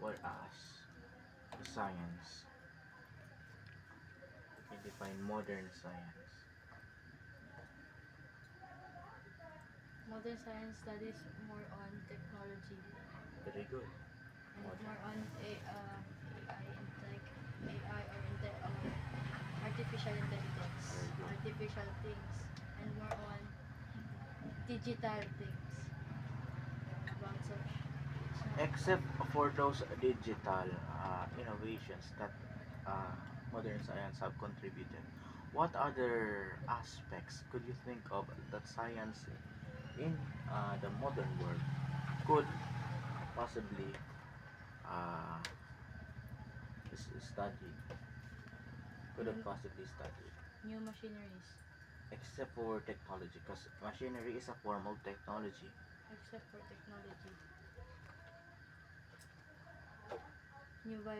Whereas the science, we can define modern science. Modern science studies more on technology Very good. and Modern. more on AI and like AI or artificial intelligence, Very good. artificial things, and more on digital things. About so it's not Except for those digital innovations that modern science have contributed, what other aspects could you think of that science in the modern world could possibly uh, study, could have new, possibly studied, new machineries, except for technology, because machinery is a form of technology. except for technology, new virus.